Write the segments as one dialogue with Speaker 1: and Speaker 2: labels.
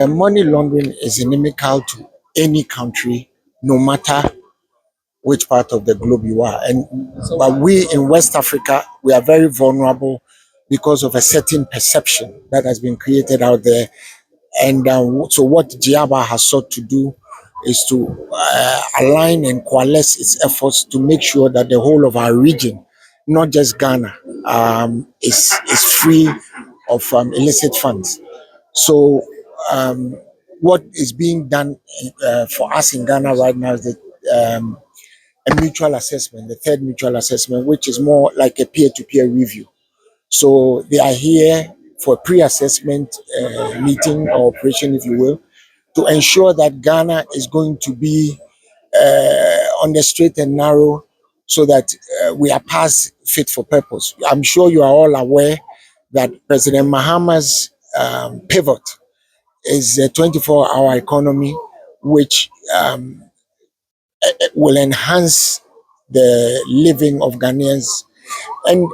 Speaker 1: Money laundering is inimical to any country, no matter which part of the globe you are. But we in West Africa, we are very vulnerable because of a certain perception that has been created out there. And so, what GIABA has sought to do is to align and coalesce its efforts to make sure that the whole of our region, not just Ghana, is free of illicit funds. So, um, what is being done for us in Ghana right now is that a mutual assessment, the third mutual assessment, which is more like a peer-to-peer review. So they are here for a pre-assessment meeting or operation, if you will, to ensure that Ghana is going to be on the straight and narrow so that we are past fit for purpose. I'm sure you are all aware that President Mahama's pivot is a 24-hour economy, which will enhance the living of Ghanaians. And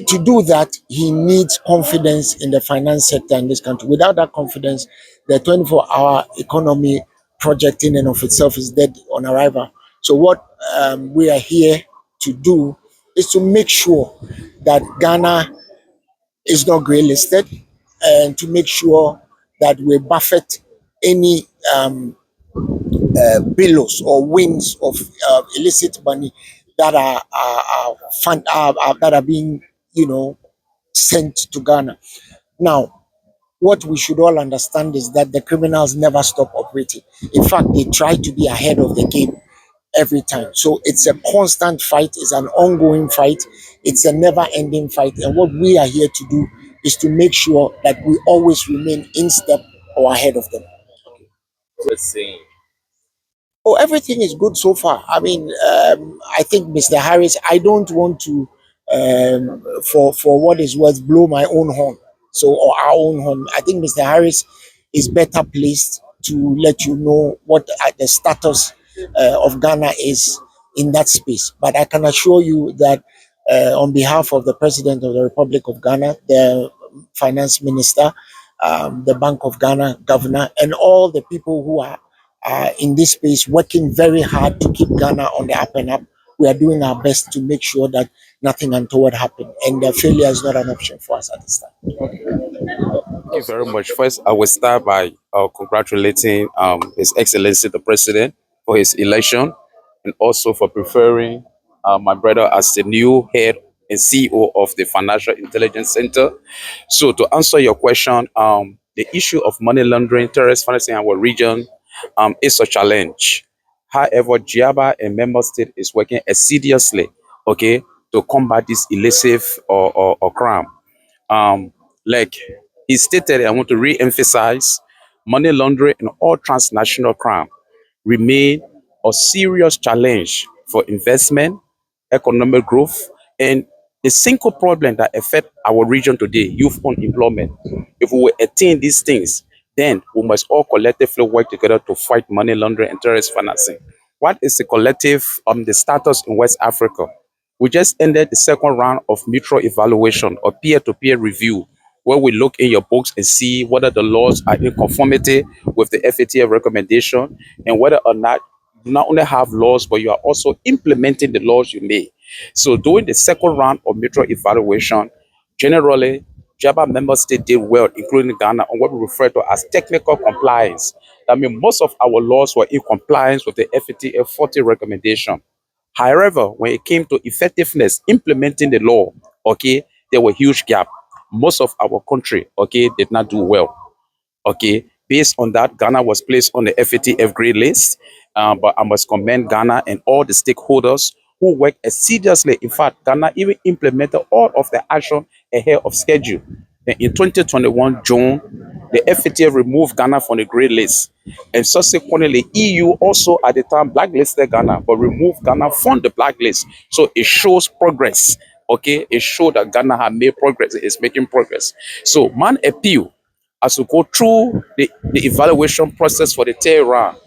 Speaker 1: to do that, he needs confidence in the finance sector in this country. Without that confidence, the 24-hour economy project in and of itself is dead on arrival. So what we are here to do is to make sure that Ghana is not grey listed and to make sure that we buffet any billows or winds of illicit money that are being, sent to Ghana. Now, what we should all understand is that the criminals never stop operating. In fact, they try to be ahead of the game every time. So it's a constant fight, it's an ongoing fight, it's a never-ending fight. And what we are here to do is to make sure that we always remain in step or ahead of them.
Speaker 2: Let's see.
Speaker 1: Oh, everything is good so far. I mean, I think Mr. Harris, I don't want to, for what is worth, blow my own horn. So, or our own horn. I think Mr. Harris is better placed to let you know what the status of Ghana is in that space. But I can assure you that on behalf of the President of the Republic of Ghana, the Finance Minister, the Bank of Ghana Governor, and all the people who are in this space working very hard to keep Ghana on the up and up. We are doing our best to make sure that nothing untoward happens, and failure is not an option for us at this time.
Speaker 2: Thank you very much. First, I will start by congratulating His Excellency the President for his election and also for preferring my brother as the new head and CEO of the Financial Intelligence Center. So to answer your question, the issue of money laundering, terrorist financing in our region is a challenge. However, GIABA and member state is working assiduously, okay, to combat this illicit or crime. Like he stated, I want to re-emphasize, money laundering and all transnational crime remain a serious challenge for investment, economic growth, and the single problem that affect our region today, youth unemployment. If we will attain these things, then we must all collectively work together to fight money laundering and terrorist financing. What is the collective the status in West Africa? We just ended the second round of mutual evaluation or peer-to-peer review, where we look in your books and see whether the laws are in conformity with the FATF recommendation and whether or not you not only have laws, but you are also implementing the laws you made. So during the second round of mutual evaluation, generally, GIABA member states did well, including Ghana, on what we refer to as technical compliance. That means most of our laws were in compliance with the FATF 40 recommendation. However, when it came to effectiveness, implementing the law, okay, there were huge gaps. Most of our country, okay, did not do well. Okay, based on that, Ghana was placed on the FATF grade list. But I must commend Ghana and all the stakeholders who worked assiduously. In fact, Ghana even implemented all of the action ahead of schedule. And in 2021 June, the FATF removed Ghana from the grey list. And subsequently, EU also at the time blacklisted Ghana, but removed Ghana from the blacklist. So it shows progress. Okay, it showed that Ghana had made progress. It is making progress. So, man, appeal as we go through the evaluation process for the third round.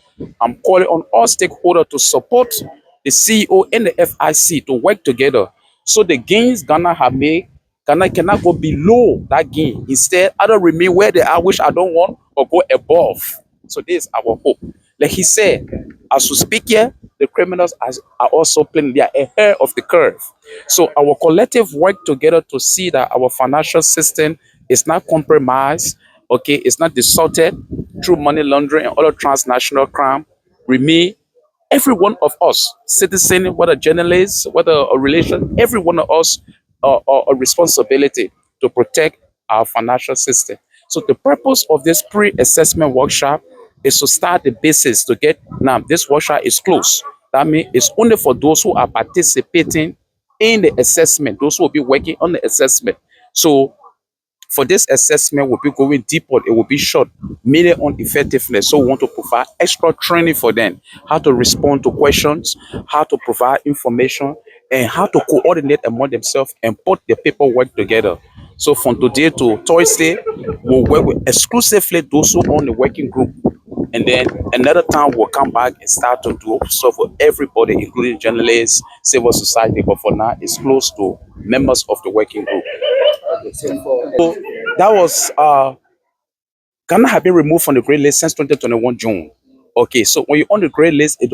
Speaker 2: I'm calling on all stakeholders to support the CEO and the FIC to work together so the gains Ghana have made, Ghana cannot go below that gain. Instead, either remain where they are, which I don't want, or go above. So this is our hope. Like he said, as we speak here, the criminals are also playing, they are ahead of the curve. So our collective work together to see that our financial system is not compromised, okay, it's not distorted through money laundering and other transnational crime, remain every one of us, citizen, whether journalists, whether a relation, every one of us a responsibility to protect our financial system. So the purpose of this pre-assessment workshop is to start the basis to get now this workshop is closed. That means it's only for those who are participating in the assessment, those who will be working on the assessment. So for this assessment, we'll be going deeper. It will be short, mainly on effectiveness. So we want to provide extra training for them, how to respond to questions, how to provide information, and how to coordinate among themselves and put the paperwork together. So from today to Thursday, we'll work with exclusively those who on the working group. And then another time we'll come back and start to do so for everybody, including journalists, civil society. But for now, it's close to members of the working group. So that was Ghana have been removed from the grey list since 2021 June. Okay, so when you're on the grey list, it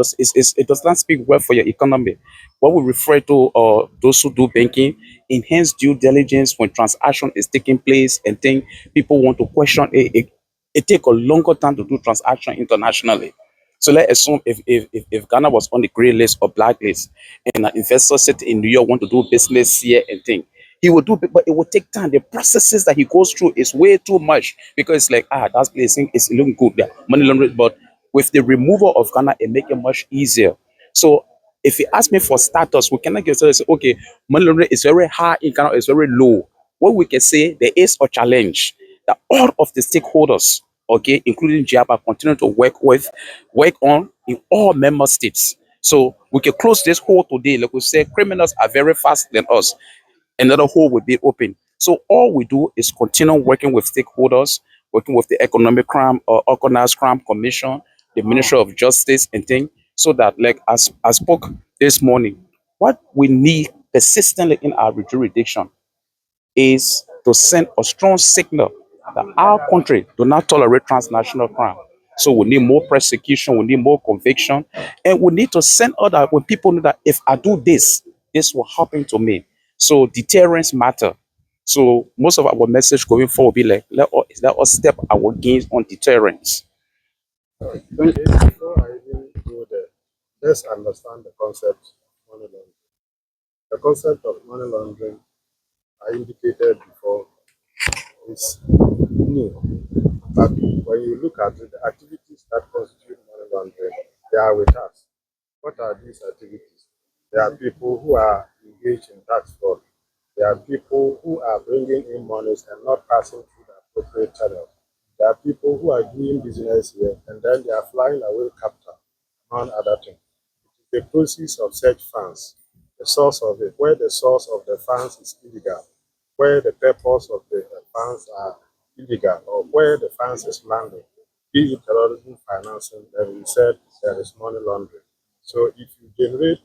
Speaker 2: does not speak well for your economy. What we refer to those who do banking, enhanced due diligence when transaction is taking place and think people want to question it. It take a longer time to do transaction internationally. So let's assume if Ghana was on the grey list or black list and an investor sitting in New York want to do business here and thing, he will do it, but it will take time. The processes that he goes through is way too much because it's like, that's placing is looking good there. Money laundering, but with the removal of Ghana, it make it much easier. So if you ask me for status, we cannot get say, okay, money laundering is very high in Ghana, it's very low. What we can say, there is a challenge that all of the stakeholders, okay, including GIABA, continue to work on in all member states. So we can close this hole today. Like we say, criminals are very fast than us. Another hole will be open. So all we do is continue working with stakeholders, working with the Economic Crime or Organized Crime Commission, the Ministry of Justice, and things, so that, like as I spoke this morning, what we need persistently in our jurisdiction is to send a strong signal that our country do not tolerate transnational crime. So we need more prosecution, we need more conviction, and we need to send other when people know that if I do this, this will happen to me. So deterrence matter. So most of our message going forward will be like, let us step our gains on deterrence.
Speaker 3: Before I even go there, let's understand the concept of money laundering. The concept of money laundering, I indicated before, is new. But when you look at it, the activities that constitute money laundering, they are with us. What are these activities? There are people who are engaged in tax fraud. There are people who are bringing in monies and not passing through the appropriate channels. There are people who are doing business here and then they are flying away capital, among other things. The process of such funds, the source of it, where the source of the funds is illegal, where the purpose of the funds are illegal, or where the funds is landing, be it terrorism financing, then we said there is money laundering. So if you generate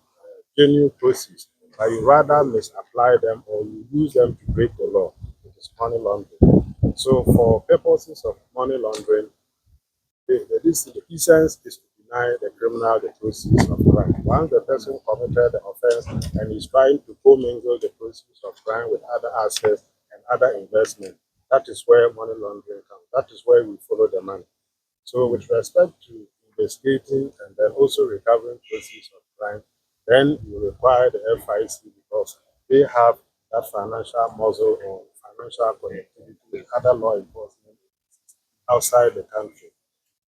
Speaker 3: genuine proceeds, but you rather misapply them or you use them to break the law, it is money laundering. So for purposes of money laundering, the essence is to deny the criminal the proceeds of crime. Once the person committed the offense and is trying to commingle the proceeds of crime with other assets and other investment, that is where money laundering comes. That is where we follow the money. So with respect to investigating and then also recovering proceeds of crime, then you require the FIC because they have that financial muscle or financial connectivity with other law enforcement outside the country.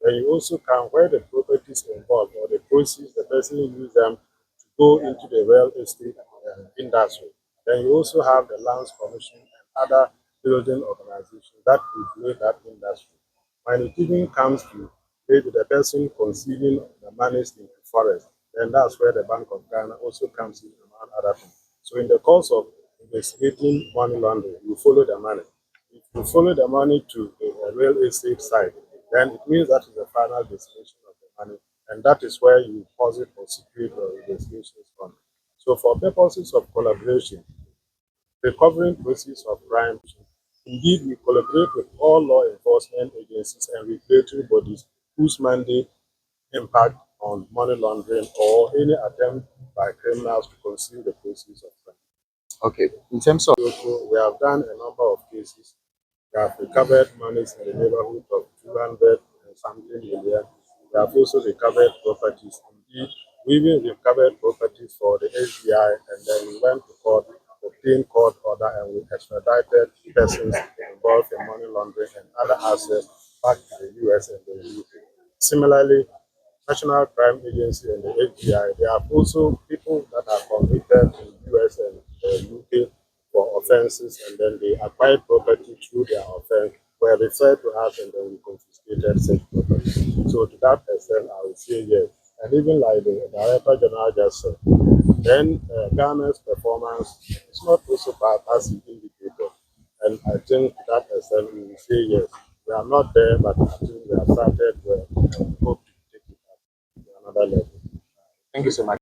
Speaker 3: Then you also can, where the properties involved or the proceeds, the person use them to go into the real estate industry. Then you also have the Lands Commission and other building organizations that regulate that industry. When it even comes to maybe the person concealing the monies in the forest, then that's where the Bank of Ghana also comes in, among other things. So in the course of investigating money laundering, you follow the money. If you follow the money to a real estate site, then it means that is the final destination of the money, and that is where you pause it for secret or investigations from. So for purposes of collaboration, recovering proceeds of crime, Indeed, we collaborate with all law enforcement agencies and regulatory bodies whose mandate impact on money laundering or any attempt by criminals to conceal the proceeds of crime.
Speaker 4: Okay, in terms of
Speaker 3: So we have done a number of cases. We have recovered monies in the neighborhood of 200 and something million. We have also recovered properties. Indeed, we even recovered properties for the SBI, and then we went to court, obtained court order, and we extradited persons involved in money laundering and other assets back to the US and the UK. Similarly, National Crime Agency and the FBI, there are also people that are convicted in US and UK for offenses, and then they acquired property through their offense, were referred to us, and then we confiscated such property. So to that extent, I would say yes. And even like the Director General just said, then Ghana's performance is not also bad as he indicated. And I think to that extent, we will say yes. We are not there, but I think we have started well, and we hope to take it up to another level.
Speaker 4: thank you so much.